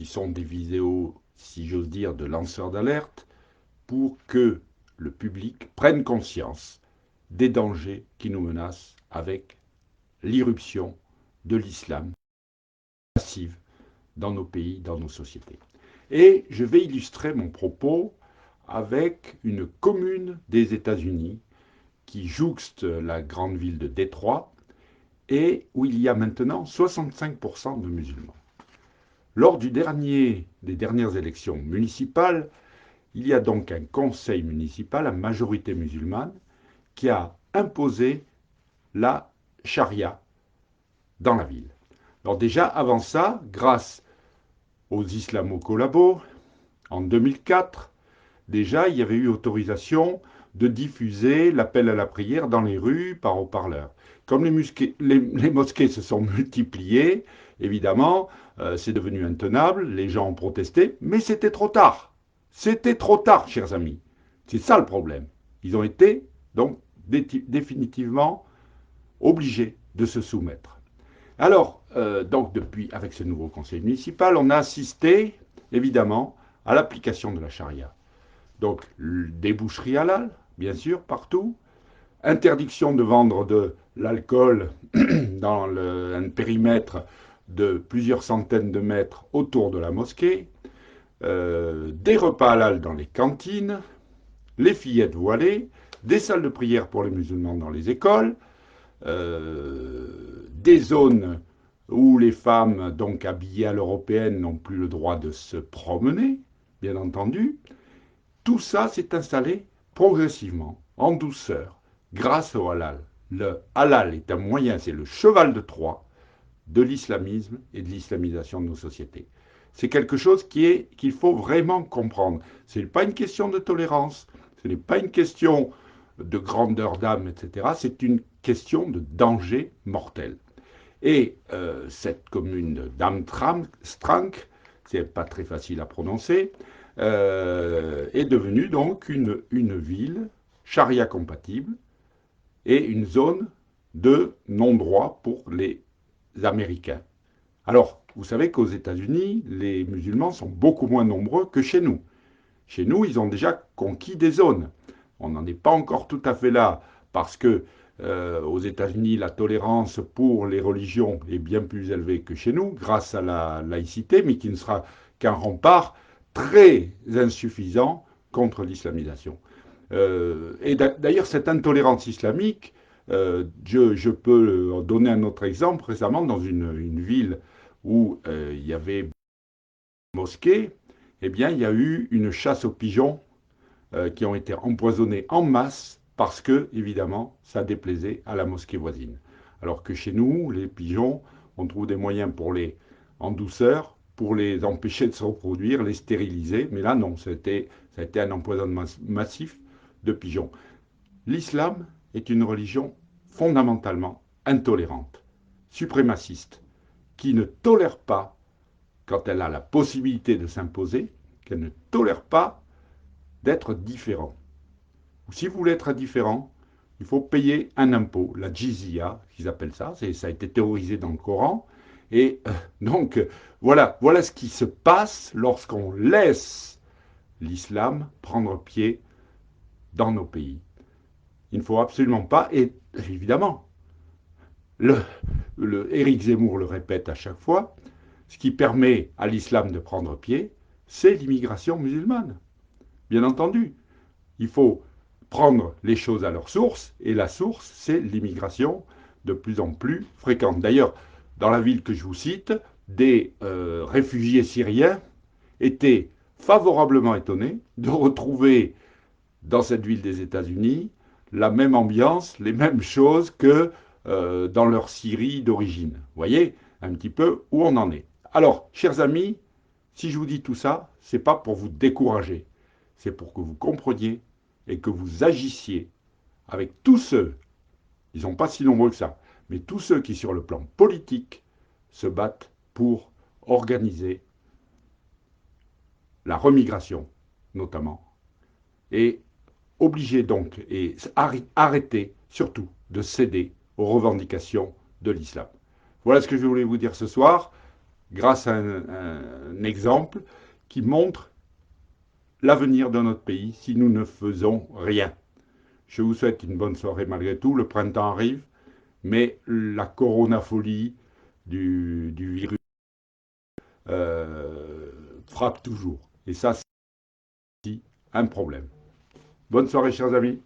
qui sont des vidéos, si j'ose dire, de lanceurs d'alerte, pour que le public prenne conscience des dangers qui nous menacent avec l'irruption de l'islam massive dans nos pays, dans nos sociétés. Et je vais illustrer mon propos avec une commune des États-Unis qui jouxte la grande ville de Détroit et où il y a maintenant 65% de musulmans. Lors des dernières élections municipales, il y a donc un conseil municipal à majorité musulmane qui a imposé la charia dans la ville. Alors déjà, avant ça, grâce aux islamo-collabos, en 2004, déjà, il y avait eu autorisation de diffuser l'appel à la prière dans les rues par haut-parleur. Comme les mosquées se sont multipliées, évidemment, c'est devenu intenable, les gens ont protesté, mais c'était trop tard. C'était trop tard, chers amis. C'est ça le problème. Ils ont été donc définitivement obligés de se soumettre. Alors, donc depuis, avec ce nouveau conseil municipal, on a assisté, évidemment, à l'application de la charia. Donc, des boucheries halal, bien sûr, partout. Interdiction de vendre de l'alcool dans un périmètre de plusieurs centaines de mètres autour de la mosquée. Des repas halal dans les cantines. Les fillettes voilées. Des salles de prière pour les musulmans dans les écoles. Des zones où les femmes, donc habillées à l'européenne, n'ont plus le droit de se promener, bien entendu. Tout ça s'est installé progressivement, en douceur, grâce au halal. Le halal est un moyen, c'est le cheval de Troie de l'islamisme et de l'islamisation de nos sociétés. C'est quelque chose qu'il faut vraiment comprendre. Ce n'est pas une question de tolérance, ce n'est pas une question de grandeur d'âme, etc. C'est une question de danger mortel. Et cette commune d'Amstrank, c'est pas très facile à prononcer, est devenue donc une ville charia compatible et une zone de non-droit pour les Américains. Alors, vous savez qu'aux États-Unis, les musulmans sont beaucoup moins nombreux que chez nous. Chez nous, ils ont déjà conquis des zones. On n'en est pas encore tout à fait là, parce que aux États-Unis, la tolérance pour les religions est bien plus élevée que chez nous, grâce à la laïcité, mais qui ne sera qu'un rempart très insuffisant contre l'islamisation. Et d'ailleurs, cette intolérance islamique, je peux donner un autre exemple. Récemment, dans une ville où il y avait une mosquée, eh bien, il y a eu une chasse aux pigeons qui ont été empoisonnés en masse parce que, évidemment, ça déplaisait à la mosquée voisine. Alors que chez nous, les pigeons, on trouve des moyens en douceur, pour les empêcher de se reproduire, les stériliser. Mais là, non, ça a été un empoisonnement massif de pigeons. L'islam est une religion fondamentalement intolérante, suprémaciste, qui ne tolère pas, quand elle a la possibilité de s'imposer, qu'elle ne tolère pas d'être différent. Si vous voulez être différent, il faut payer un impôt, la jizya, qu'ils appellent ça. Ça a été théorisé dans le Coran. Et donc, voilà ce qui se passe lorsqu'on laisse l'islam prendre pied dans nos pays. Il ne faut absolument pas, et évidemment, Éric Zemmour le répète à chaque fois, ce qui permet à l'islam de prendre pied, c'est l'immigration musulmane. Bien entendu, il faut prendre les choses à leur source, et la source, c'est l'immigration de plus en plus fréquente. D'ailleurs, dans la ville que je vous cite, des réfugiés syriens étaient favorablement étonnés de retrouver dans cette ville des États-Unis la même ambiance, les mêmes choses que dans leur Syrie d'origine. Vous voyez un petit peu où on en est. Alors, chers amis, si je vous dis tout ça, c'est pas pour vous décourager, c'est pour que vous compreniez et que vous agissiez avec tous ceux, ils ne sont pas si nombreux que ça, mais tous ceux qui, sur le plan politique, se battent pour organiser la remigration, notamment, et obliger donc, et arrêter surtout de céder aux revendications de l'islam. Voilà ce que je voulais vous dire ce soir. grâce à un exemple qui montre l'avenir de notre pays si nous ne faisons rien. Je vous souhaite une bonne soirée malgré tout. Le printemps arrive, mais la coronafolie du virus frappe toujours. Et ça, c'est un problème. Bonne soirée, chers amis.